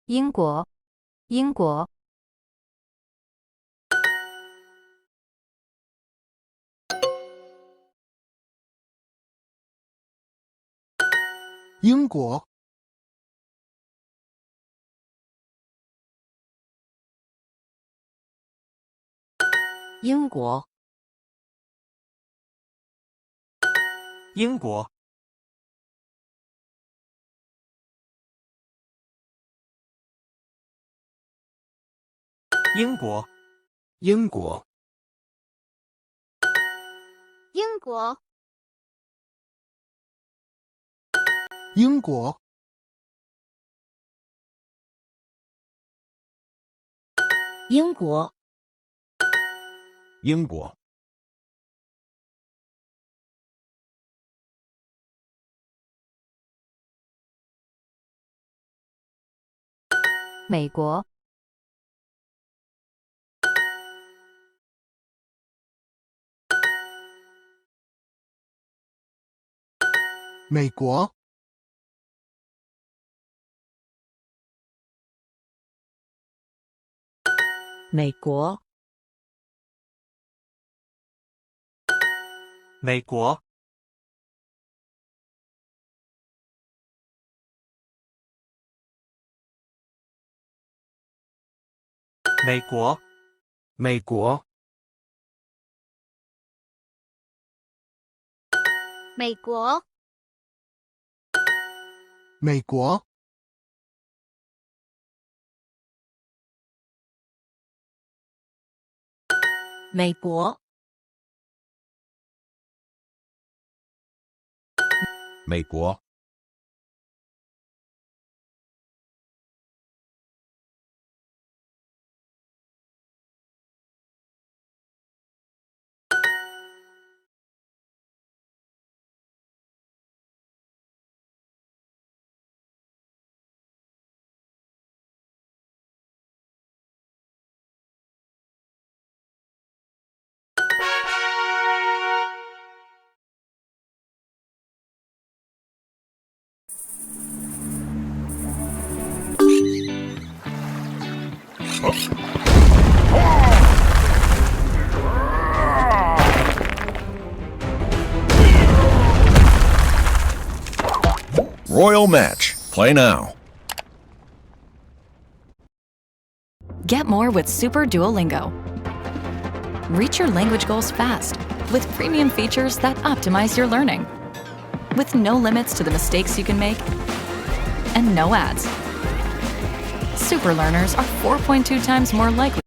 英国，英国，英国，英国，英国，英国，英国，英国，英国，英国，英国，美国，美国，美国，美国，美国，美国，美国，美国，美国，美国，Royal match. Play now. Get more with Super Duolingo. Reach your language goals fast with premium features that optimize your learning. With no limits to the mistakes you can make and no ads. Super learners are 4.2 times more likely